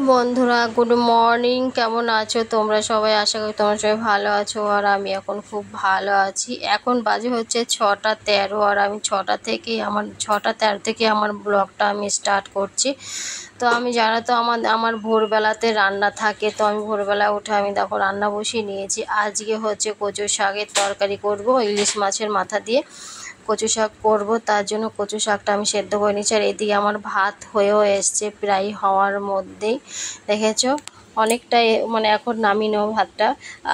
বন্ধুরা good morning, কেমন আছো তোমরা সবাই? আশা করি তোমরা সবাই ভালো আছো। আর আমি এখন খুব ভালো আছি। এখন বাজে হচ্ছে 6টা 13, আর আমি 6টা 13 থেকে আমার ব্লগটা আমি স্টার্ট করছি। তো আমি জানো তো আমার ভোরবেলাতে রান্না থাকে, তো আমি ভোরবেলা উঠে আমি দেখো রান্না বসিয়ে নিয়েছি। আজকে হচ্ছে কচু শাকের তরকারি করব, ইলিশ মাছের মাথা দিয়ে কচু শাক করবো। তার জন্য কচু শাকটা আমি সেদ্ধ করে নিচ্ছি। আর এদিকে আমার ভাত হয়েও এসছে, প্রায় হওয়ার মধ্যেই। দেখেছো অনেকটাই, মানে এখন নামিয়ে নেবো ভাতটা।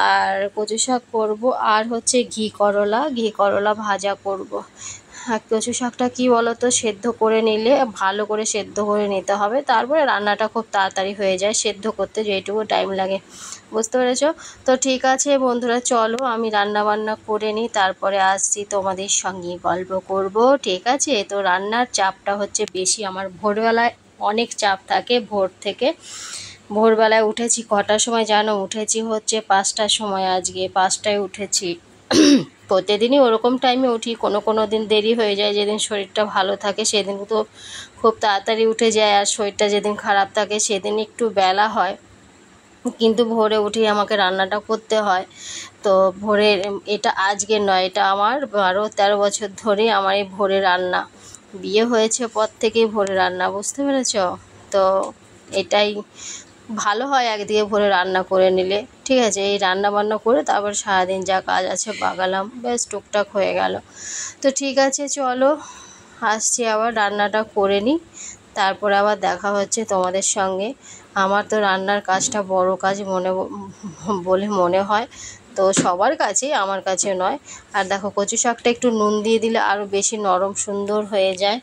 আর কচু শাক করবো, আর হচ্ছে ঘি করলা ভাজা করব। আর কচু শাকটা কী বলো তো, সেদ্ধ করে নিলে ভালো করে সেদ্ধ করে নিতে হবে, তারপরে রান্নাটা খুব তাড়াতাড়ি হয়ে যায়। সেদ্ধ করতে যেটুকু টাইম লাগে, বুঝতে পেরেছো? তো ঠিক আছে বন্ধুরা, চলো আমি রান্না বান্না করে নিই, তারপরে আসছি তোমাদের সঙ্গে গল্প করব। ঠিক আছে? তো রান্নার চাপটা হচ্ছে বেশি আমার, ভোরবেলায় অনেক চাপ থাকে। ভোরবেলায় উঠেছি কটার সময় জানো? উঠেছি হচ্ছে 5টার সময়। আজকে 5টায় উঠেছি। প্রতিদিনই ওরকম টাইমে উঠি, কোনো দিন দেরি হয়ে যায়। যেদিন শরীরটা ভালো থাকে সেদিন তো খুব তাড়াতাড়ি উঠে যায়, আর শরীরটা যেদিন খারাপ থাকে সেদিন একটু বেলা হয়। কিন্তু ভোরে উঠেই আমাকে রান্নাটা করতে হয়। তো ভোরের এটা আজকে নয়, এটা আমার 12-13 বছর ধরে আমার এই ভোরে রান্না। বিয়ে হয়েছে পর থেকেই ভোরে রান্না, বুঝতে পেরেছ? তো এটাই ভালো হয় একদিকে ভোরে রান্না করে নিলে। ঠিক আছে, এই রান্না বান্না করে তারপর সারাদিন যা কাজ আছে বাগালাম, বেশ টুকটাক হয়ে গেল। তো ঠিক আছে চলো, আসছি আবার রান্নাটা করে নিই, তারপরে আবার দেখা হচ্ছে তোমাদের সঙ্গে। আমার তো রান্নার কাজটা বড় কাজ বলে মনে হয়, তো সবার কাছেই, আমার কাছে নয়। আর দেখো কচু শাকটা একটু নুন দিয়ে দিলে আরও বেশি নরম সুন্দর হয়ে যায়,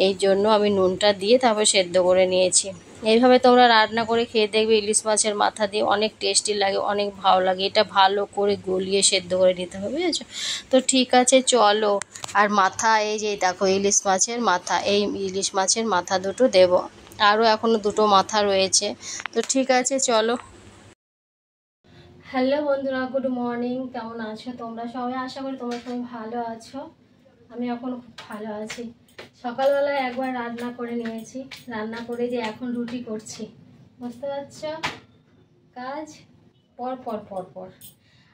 এই জন্য আমি নুনটা দিয়ে তারপর সেদ্ধ করে নিয়েছি। এইভাবে তোমরা রান্না করে খেয়ে দেখবে, ইলিশ মাছের মাথা দিয়ে অনেক টেস্টি লাগে, অনেক ভালো লাগে। এটা ভালো করে গলিয়ে সেদ্ধ করে নিতে হবে, বুঝেছো? তো ঠিক আছে চলো। আর মাথা, এই যে দেখো ইলিশ মাছের মাথা, এই ইলিশ মাছের মাথা দুটো দেব। আরও এখনও দুটো মাথা রয়েছে। তো ঠিক আছে চলো। হ্যালো বন্ধুরা, গুড মর্নিং, কেমন আছো তোমরা সবাই? আশা করি তোমরা সবাই ভালো আছো। আমি এখন খুব ভালো আছি। সকালবেলায় একবার রান্না করে নিয়েছি, রান্না করে যে এখন রুটি করছি, বুঝতে পারছো? কাজ পর পর পর পর।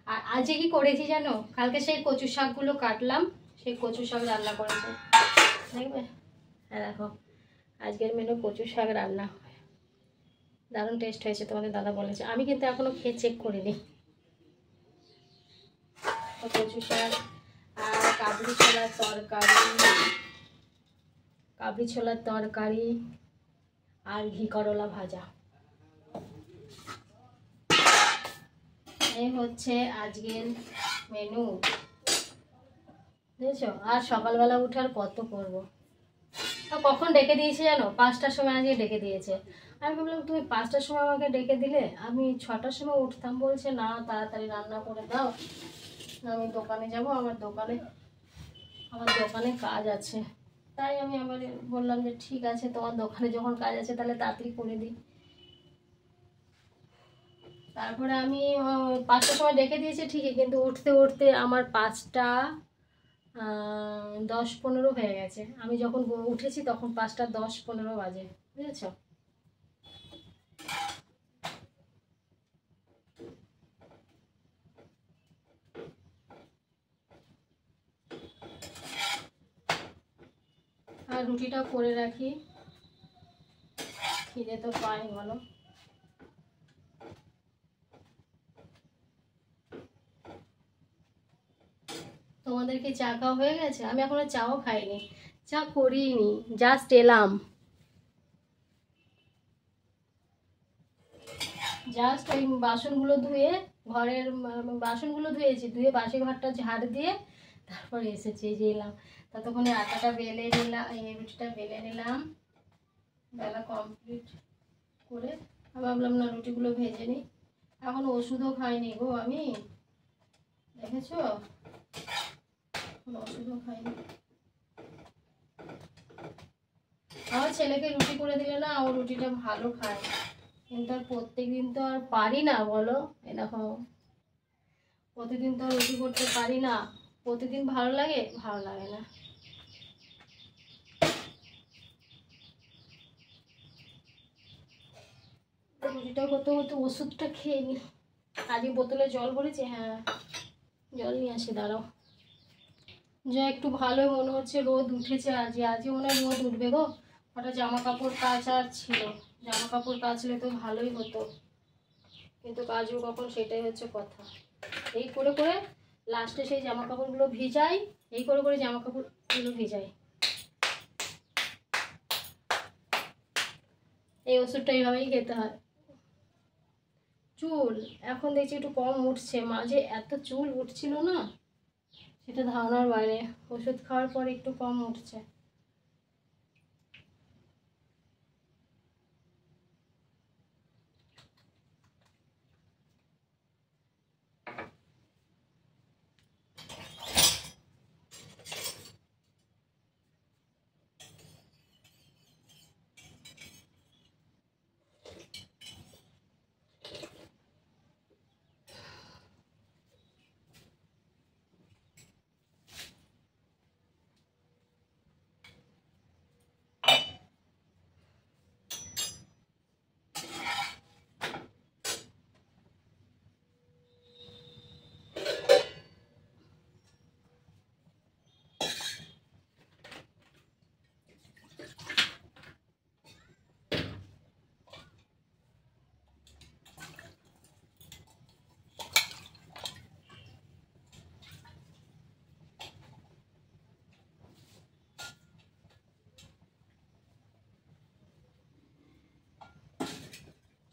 আর আজকে কি করেছি জানো? কালকে সেই কচু শাকগুলো কাটলাম, সেই কচু শাক রান্না করেছি, দেখবে? হ্যাঁ দেখো, আজকের মেনু কচু শাক রান্না। দারুণ টেস্ট হয়েছে, তোমাদের দাদা বলেছে। আমি কিন্তু এখনো খেয়ে চেক করিনি। কচু শাক আর কাবলি ছোলার তরকারি আর ঘি করলা ভাজা, এই হচ্ছে আজকের মেনু, বুঝেছো? আর সকালবেলা উঠে আর কত করবো। কখন ডেকে দিয়েছে জানো? 5টার সময় আজকে ডেকে দিয়েছে। আমি ভাবলাম তুমি 5টার সময় আমাকে ডেকে দিলে, আমি 6টার সময় উঠতাম। বলছে না, তাড়াতাড়ি রান্না করে দাও, আমি দোকানে যাব, আমার দোকানে কাজ আছে। তাই আমি আবার বললাম যে ঠিক আছে, তোমার দোকানে যখন কাজ আছে তাহলে তাড়াতাড়ি করে দিই। তারপরে আমি 5টার সময় ডেকে দিয়েছে ঠিকই, কিন্তু উঠতে উঠতে আমার 5টা 10-15 হয়ে গেছে। আমি যখন উঠেছি তখন 5টা 10-15 বাজে, বুঝেছ? আর রুটিটা করে রাখি, খিদে তো পাই বলো। তোমাদের কি চা খাওয়া হয়ে গেছে? আমি এখনো চাও খাইনি, চা করিনি, জাস্ট এলাম। জাস্ট ওই বাসনগুলো ধুয়ে, ঘরের বাসনগুলো ধুয়ে বাসি ঘরটা ঝাড় দিয়ে তারপর এসেছি, এই যে এলাম। ততক্ষণে আটাটা বেলে নিলাম, এই রুটিটা বেলে নিলাম, বেলা কমপ্লিট করে আমি ভাবলাম না রুটিগুলো ভেজে নিই। এখন ওষুধও খাইনি গো আমি, দেখেছো? ওষুধও খাইনি। আমার ছেলেকে রুটি করে দিলে না, ও রুটিটা ভালো খায়, কিন্তু আর প্রত্যেকদিন তো আর পারি না বলো। এ দেখো, প্রতিদিন তো রুটি করতে পারি না। প্রতিদিন ভালো লাগে? ভালো লাগে না। রুটিটা হতে হতে ওষুধটা খেয়ে নি। আজকে বোতলে জল ভরেছি, হ্যাঁ জল নিয়ে আসি, দাঁড়াও। যা একটু ভালো মনে হচ্ছে, রোদ উঠেছে আজকে মনে হয় রোদ উঠবে গো। ওটা জামা কাপড় কাচার ছিল, জামা কাপড় কাচলে তো ভালোই হতো, কিন্তু কাচবো কখন সেটাই হচ্ছে কথা। এই করে করে লাস্টে সেই জামা কাপড়গুলো ভিজাই, এই করে করে জামা কাপড়গুলো ভিজাই। এই ওষুধটা এইভাবেই খেতে হয়। চুল এখন দেখছি একটু কম উঠছে, মাঝে এত চুল উঠছিল না, সেটা ধারণার বাইরে। ওষুধ খাওয়ার পর একটু কম উঠছে।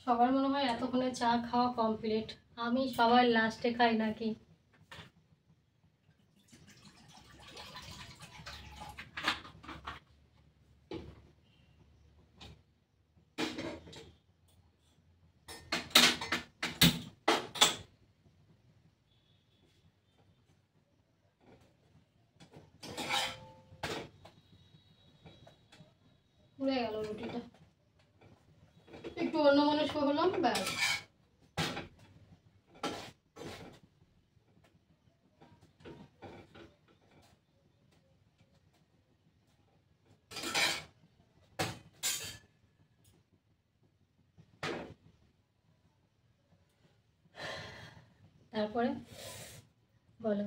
সবার মনে হয় এতক্ষণে চা খাওয়া কমপ্লিট, আমি সবার লাস্টে খাই নাকি। পুড়ে গেল রুটিটা, একটু অন্যমনস্ক হলাম, ব্যাস। তারপরে বলো,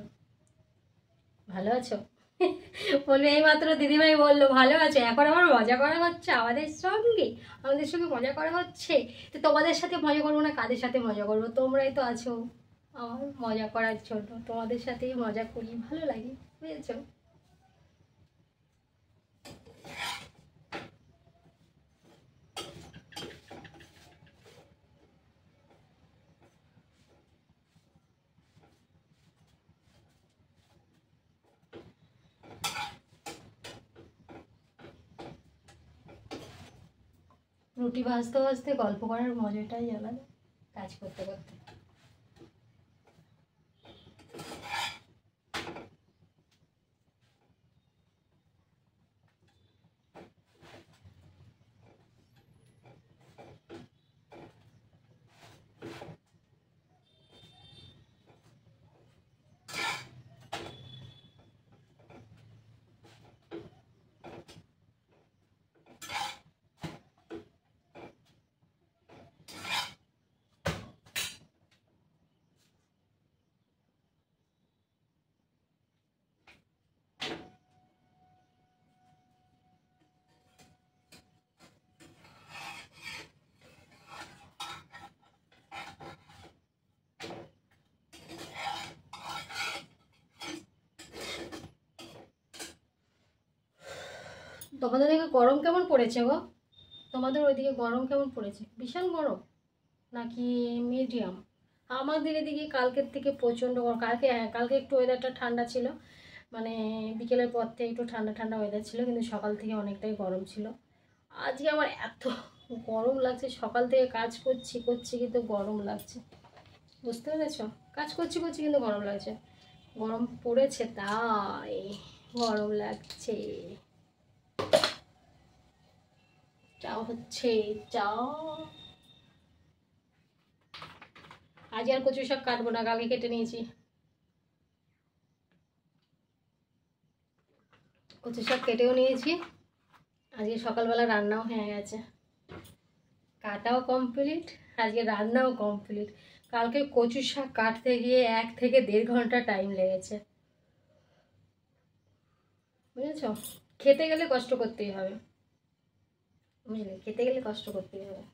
ভালো আছো? বলবে এই মাত্র দিদিভাই বললো ভালো আছে, এখন আমার মজা করা হচ্ছে আমাদের সঙ্গে মজা করা হচ্ছে। তো তোমাদের সাথে মজা করবো না, কাদের সাথে মজা করবো? তোমরাই তো আছো আমার মজা করার জন্য, তোমাদের সাথেই মজা করি, ভালো লাগে, বুঝেছো? রুটি ভাজতে ভাজতে গল্প করার মজাটাই আলাদা, কাজ করতে করতে। তোমাদের দিকে গরম কেমন পড়েছে গো? তোমাদের ওইদিকে গরম কেমন পড়েছে? ভীষণ গরম নাকি মিডিয়াম? আমাদের এদিকে কালকের থেকে প্রচণ্ড গরম। কালকে একটু ওয়েদারটা ঠান্ডা ছিল, মানে বিকেলের পর থেকে একটু ঠান্ডা ঠান্ডা ওয়েদার ছিল, কিন্তু সকাল থেকে অনেকটাই গরম ছিল। আজকে আমার এত গরম লাগছে, সকাল থেকে কাজ করছি কিন্তু গরম লাগছে, বুঝতে পেরেছ? কাজ করছি কিন্তু গরম লাগছে, গরম পড়েছে তাই গরম লাগছে। চা হচ্ছে, চা। আজ আর কচু শাক কাটবো না, কালকে কেটে নিয়েছি। কচু শাক কেটেও নিয়েছি, আজকে সকালবেলা রান্নাও হয়ে গেছে। কাটাও কমপ্লিট, আজকে রান্নাও কমপ্লিট। কালকে কচু শাক কাটতে গিয়ে 1 থেকে 1.5 ঘন্টা টাইম লেগেছে, বুঝেছ। খেতে গেলে কষ্ট করতেই হবে, বুঝলে, খেতে গেলে কষ্ট করতেই হবে।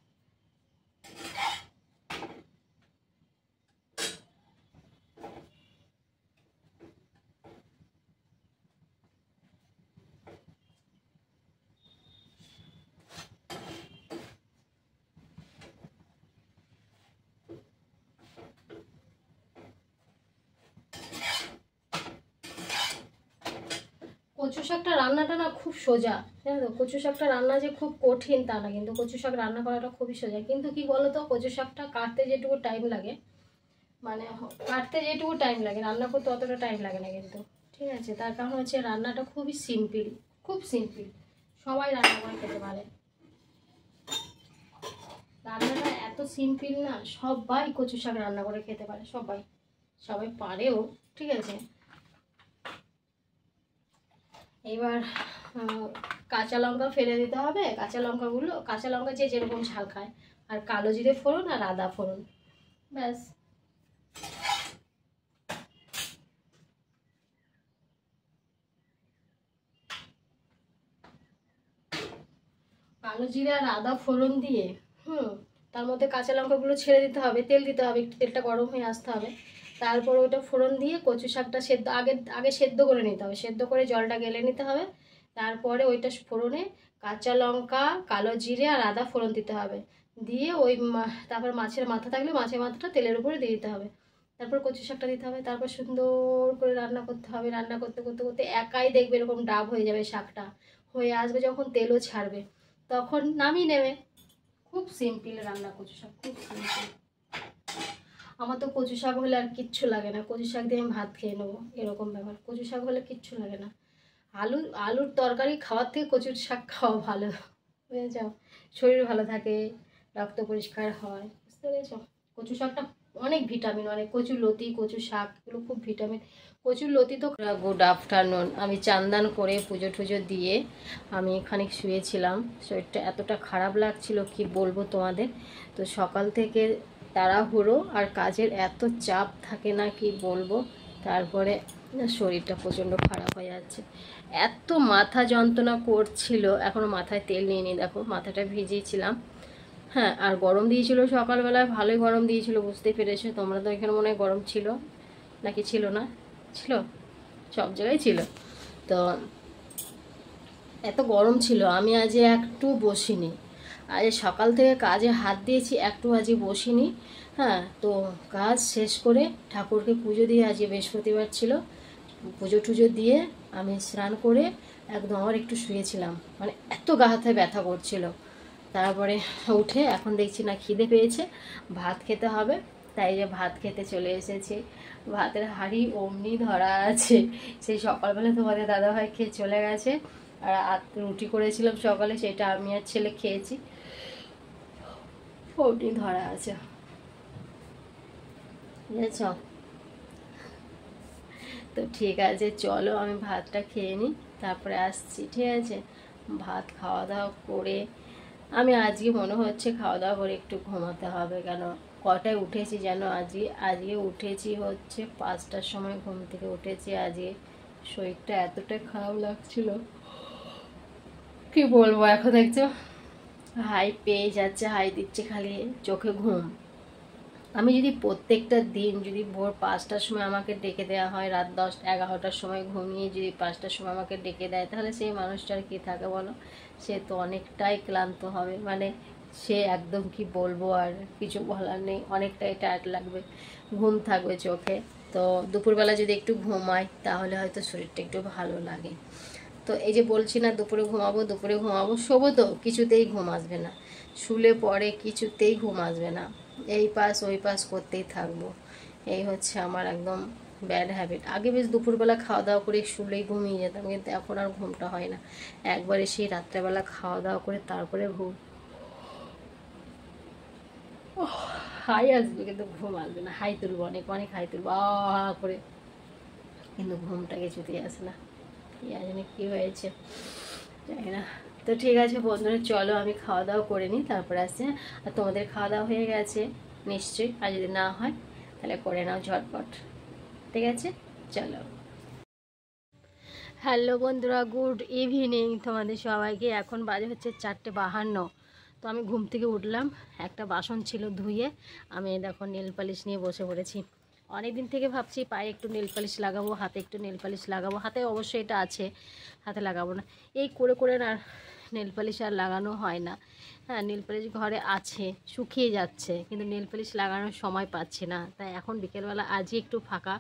কচু শাকটা রান্নাটা না খুব সোজা, জানো তো। কচু শাকটা রান্না যে খুব কঠিন তা না, কিন্তু কচু শাক রান্না করাটা খুবই সোজা। কিন্তু কি বলো তো, কচু শাকটা কাটতে যেটুকু টাইম লাগে, মানে কাটতে যেটুকু টাইম লাগে, রান্না করতে অতটা টাইম লাগে না কিন্তু, ঠিক আছে। তার কারণ হচ্ছে রান্নাটা খুবই সিম্পল, খুব সিম্পল, সবাই রান্না করে খেতে পারে। রান্নাটা এত সিম্পল না, সবাই কচু শাক রান্না করে খেতে পারে, সবাই, সবাই পারেও, ঠিক আছে। এবার কাঁচা লঙ্কা ফেলে দিতে হবে, কাঁচা লঙ্কা যে যেরকম ঝাল খায়, আর কালো জিরে ফোড়ন আর আদা ফোড়ন, ব্যাস। কালো জিরে আর আদা ফোড়ন দিয়ে তার মধ্যে কাঁচা লঙ্কাগুলো ছেড়ে দিতে হবে, তেল দিতে হবে, একটু তেলটা গরম হয়ে আসতে হবে। তারপর ওটা ফোড়ন দিয়ে কচু শাকটা সেদ্ধ আগে সেদ্ধ করে নিতে হবে, সেদ্ধ করে জলটা গেলে নিতে হবে। তারপরে ওইটা ফোড়নে কাঁচা লঙ্কা, কালো জিরে আর আদা ফোড়ন দিতে হবে, দিয়ে তারপর মাছের মাথা থাকলে মাছের মাথাটা তেলের উপরে দিয়ে দিতে হবে। তারপর কচু শাকটা দিতে হবে, তারপর সুন্দর করে রান্না করতে হবে। রান্না করতে করতে করতে একাই দেখবে এরকম ডাব হয়ে যাবে, শাকটা হয়ে আসবে যখন তেলও ছাড়বে, তখন নামিয়ে নেবে। খুব সিম্পল রান্না কচু শাক, খুব সিম্পল। আমার তো কচু শাক হলে আর কিচ্ছু লাগে না, কচু শাক দিয়ে আমি ভাত খেয়ে নেবো, এরকম ব্যাপার। কচু শাক হলে কিচ্ছু লাগে না। আলুর তরকারি খাওয়ার থেকে কচুর শাক খাওয়া ভালো, বুঝে যাও। শরীর ভালো থাকে, রক্ত পরিষ্কার হয়, বুঝতে পেরেছ। কচু শাকটা অনেক ভিটামিন, অনেক। কচুর লতি, কচু শাক, এগুলো খুব ভিটামিন। কচুর লতি তো। Good afternoon. আমি চান্দান করে পুজো টুজো দিয়ে আমি এখানে শুয়েছিলাম। শরীরটা এতটা খারাপ লাগছিল কি বলবো তোমাদের। তো সকাল থেকে তাড়াহুড়ো আর কাজের এত চাপ থাকে না, কি বলবো। তারপরে শরীরটা প্রচণ্ড খারাপ হয়ে যাচ্ছে, এত মাথা যন্ত্রণা করছিল। এখনও মাথায় তেল নিয়ে নিই, দেখো মাথাটা ভিজিয়েছিলাম। হ্যাঁ, আর গরম দিয়েছিল সকালবেলায়, ভালোই গরম দিয়েছিল, বুঝতে পেরেছো তোমরা তো। এখানে মনে হয় গরম ছিল নাকি ছিল না, ছিল, সব জায়গায় ছিল। তো এত গরম ছিল, আমি আজ একটু বসিনি। আজ সকাল থেকে কাজে হাত দিয়েছি, একটু আজকে বসিনি। হ্যাঁ, তো কাজ শেষ করে ঠাকুরকে পুজো দিয়ে, আজকে বৃহস্পতিবার ছিল, পুজো টুজো দিয়ে আমি স্নান করে একদম আবার একটু শুয়েছিলাম, মানে এত গা হাতে ব্যথা করছিল। তারপরে উঠে এখন দেখছি না খিদে পেয়েছে, ভাত খেতে হবে, তাই যে ভাত খেতে চলে এসেছি। ভাতের হাঁড়ি অমনি ধরা আছে, সেই সকালবেলা তোমাদের দাদাভাই খেয়ে চলে গেছে। আর রুটি করেছিলাম সকালে, সেটা আমি আর ছেলে খেয়েছি, ওটি ধরা আছে, বুঝেছ। তো ঠিক আছে, চলো আমি ভাতটা খেয়ে নিই, তারপরে আসছি, ঠিক আছে। ভাত খাওয়া দাওয়া করে আমি আজকে মনে হচ্ছে খাওয়া দাওয়া করে একটু ঘুমাতে হবে। কেন, কটায় উঠেছি যেন আজকে উঠেছি হচ্ছে 5টার সময় ঘুম থেকে উঠেছি। আজকে শরীরটা এতটা খারাপ লাগছিল কি বলবো। এখন দেখছো হাই পেয়ে যাচ্ছে, হাই দিচ্ছে, খালি চোখে ঘুম। আমি যদি প্রত্যেকটা দিন যদি ভোর 5টার সময় আমাকে ডেকে দেওয়া হয়, রাত 10-11টার সময় ঘুমিয়ে যদি 5টার সময় আমাকে ডেকে দেয়, তাহলে সেই মানুষটার কি থাকে বলো। সে তো অনেকটাই ক্লান্ত হবে, মানে সে একদম কি বলবো, আর কিছু বলার নেই, অনেকটাই টায়ার্ড লাগবে, ঘুম থাকবে চোখে। তো দুপুরবেলা যদি একটু ঘুমাই তাহলে হয়তো শরীরটা একটু ভালো লাগে। তো এই যে বলছি না দুপুরে ঘুমাবো, শোবো তো কিছুতেই ঘুম আসবে না, শুলে পরে কিছুতেই ঘুম আসবে না, এই পাশ ওই পাশ করতেই থাকবো। এই হচ্ছে আমার একদম ব্যাড হ্যাবিট। আগে বেশ দুপুরবেলা খাওয়া দাওয়া করে শুলেই ঘুমিয়ে যেতাম, কিন্তু এখন আর ঘুমটা হয় না। একবারে সেই রাত্রেবেলা খাওয়া দাওয়া করে তারপরে ঘুম, হাই আসবে কিন্তু ঘুম আসবে না। হাই তুলবো, অনেক অনেক হাই তুলবো করে, কিন্তু ঘুমটা কিছুতেই আসে না। কি জানি কি হয়েছে জানি না। তো ঠিক আছে বন্ধুরা, চলো আমি খাওয়া দাওয়া করে নিই, তারপরে আসছে। আর তোমাদের খাওয়া দাওয়া হয়ে গেছে নিশ্চয়ই, আর যদি না হয় তাহলে করে নাও ঝটপট। ঠিক আছে, চলো। হ্যালো বন্ধুরা, গুড ইভিনিং তোমাদের সবাইকে। এখন বাজে হচ্ছে 4:52। তো আমি ঘুম থেকে উঠলাম, একটা বাসন ছিল ধুয়ে আমি দেখো নেল পালিশ নিয়ে বসে পড়েছি। অনেক দিন থেকে ভাবছি পায়ে একটু নেল পালিশ লাগাবো, হাতে একটু নেল পালিশ লাগাবো। হাতে অবশ্যই এটা আছে, হাতে লাগাবো না। এই করে করে না নেল পালিশ আর লাগানো হয় না। হ্যাঁ, নেল পালিশ ঘরে আছে, শুকিয়ে যাচ্ছে, কিন্তু নেল পালিশ লাগানোর সময় পাচ্ছি না। তাই এখন বিকেলবেলা আজই একটু ফাঁকা,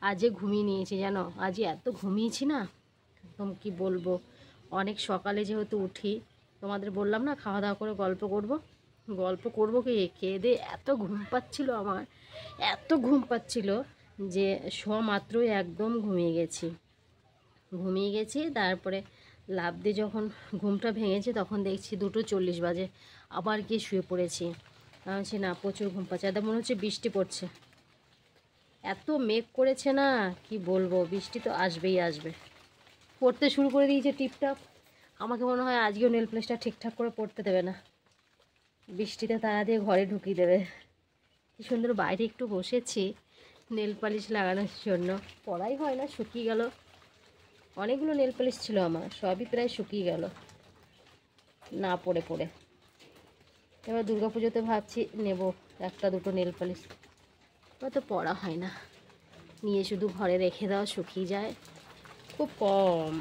আজই ঘুমিয়ে নিয়েছি জানো। আজই এত ঘুমিয়েছি না, একদম কি বলবো। অনেক সকালে যেহেতু উঠি, তোমাদের বললাম না খাওয়া দাওয়া করে গল্প করব কি, খেয়ে দিয়ে এত ঘুম পাচ্ছিল আমার, এত ঘুম পাচ্ছিল যে শোয়া মাত্রই একদম ঘুমিয়ে গেছি। তারপরে লাফ দিয়ে যখন ঘুমটা ভেঙেছে তখন দেখছি 2:40 বাজে, আবার গিয়ে শুয়ে পড়েছি। আমি বলছি না, প্রচুর ঘুম পাচ্ছে। এটা মনে হচ্ছে বৃষ্টি পড়ছে, এত মেঘ করেছে না, কি বলবো। বৃষ্টি তো আসবে। পড়তে শুরু করে দিয়েছে টিপটাপ। আমাকে মনে হয় আজকেও নেল পালিশটা ঠিকঠাক করে পড়তে দেবে না, বৃষ্টিতে তাড়া দিয়ে ঘরে ঢুকিয়ে দেবে। কি সুন্দর বাইরে একটু বসেছি নেল পালিশ লাগানোর জন্য, পড়াই হয় না, শুকিয়ে গেল। অনেকগুলো নেল পালিশ ছিল আমার, সবই প্রায় শুকিয়ে গেল না পড়ে। এবার দুর্গাপুজোতে ভাবছি নেব 1-2 নেল পালিশ, তো পড়া হয় না, নিয়ে শুধু ঘরে রেখে দাও, শুকিয়ে যায় খুব কম।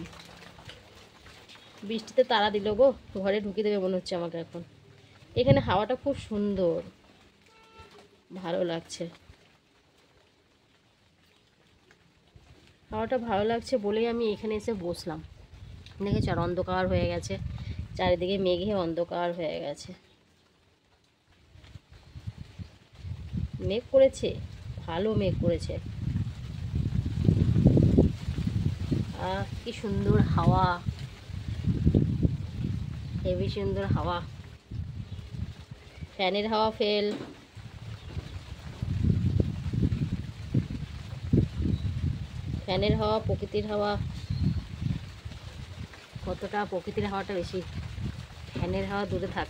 বৃষ্টিতে তাড়া দিল গো, ঘরে ঢুকিয়ে দেবে মনে হচ্ছে আমাকে এখন। এখানে হাওয়াটা খুব সুন্দর, ভালো লাগছে। হাওয়াটা ভালো লাগছে বলেই আমি এখানে এসে বসলাম। দেখেছি আর অন্ধকার হয়ে গেছে, চারিদিকে মেঘে অন্ধকার হয়ে গেছে। মেঘ করেছে, ভালো মেঘ করেছে। কি সুন্দর হাওয়া, হেভি সুন্দর হাওয়া। ফ্যানের হাওয়া ফেল, ফ্যানের হাওয়া, প্রকৃতির হাওয়া। কতটা প্রকৃতির হাওয়াটা বেশি, ফ্যানের হাওয়া দূরে থাক।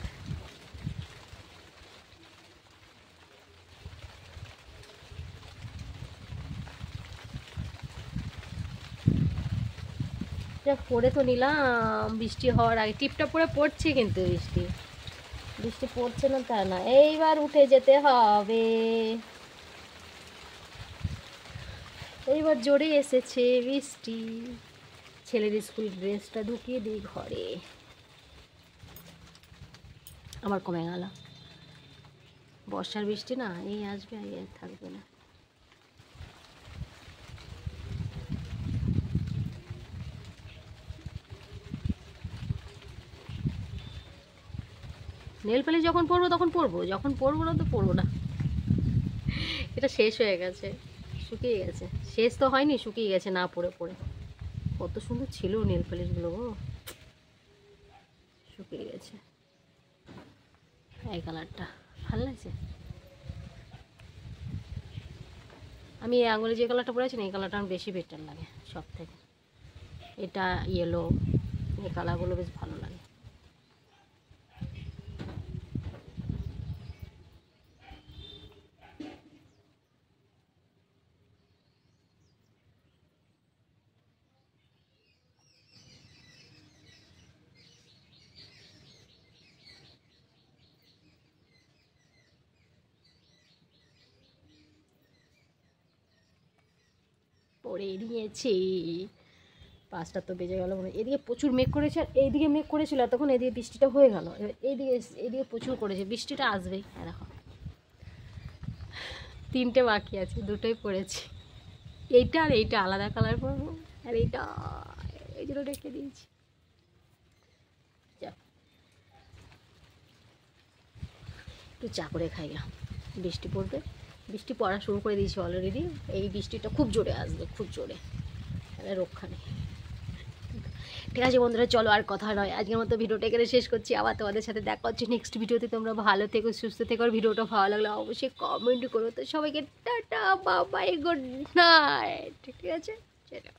পড়ে তো নিলাম বৃষ্টি হওয়ার আগে, টিপটাপ করে পড়ছে, কিন্তু বৃষ্টি পড়ছে না তা না। এইবার উঠে যেতে হবে, এইবার জোরে এসেছে বৃষ্টি। ছেলের স্কুল ড্রেসটা ঢুকিয়ে দিই ঘরে, আবার কমে গেল। বর্ষার বৃষ্টি না, এই আসবে আর থাকবে না। নেল পালিশ যখন পরবো তখন পরবো, যখন পরবো না তো পরবো না। এটা শেষ হয়ে গেছে, শুকিয়ে গেছে। শেষ তো হয়নি, শুকিয়ে গেছে না পরে। কত সুন্দর ছিল নেল পালিশগুলো গো, শুকিয়ে গেছে। এই কালারটা ভালো লাগছে। আমি এই আঙুলে যে কালারটা পরেছি না, এই কালারটা আমার বেশি বেটার লাগে সব থেকে। এটা ইয়েলো, এই কালারগুলো বেশ ভালো লাগে। পরে নিয়েছি, 5টা তো বেজে গেল মনে হয়। এদিকে প্রচুর মেঘ করেছে, আর এইদিকে মেঘ করেছিল, তখন এদিকে বৃষ্টিটা হয়ে গেল। এবার এইদিকে প্রচুর করেছে, বৃষ্টিটা আসবেই। হ্যাঁ দেখো 3টে বাকি আছে, 2টোই পড়েছি। এইটা আর এইটা আলাদা কালার পরবো, আর এইটা এই জন্য রেখে দিয়েছি। একটু চা করে খাই গা, বৃষ্টি পড়বে, বৃষ্টি পড়া শুরু করে দিয়েছি অলরেডি। এই বৃষ্টিটা খুব জোরে আসবে, খুব জোরে, তাহলে রক্ষা নেই। ঠিক আছে বন্ধুরা, চলো আর কথা নয়, আজকের মতো ভিডিওটা এখানে শেষ করছি। আবার তোমাদের সাথে দেখা হচ্ছে নেক্সট ভিডিওতে। তোমরা ভালো থেকো, সুস্থ থেকো, আর ভিডিওটা ভালো লাগলে অবশ্যই কমেন্ট করো। তো সবাইকে tata, bye bye, good night. ঠিক আছে, চলো।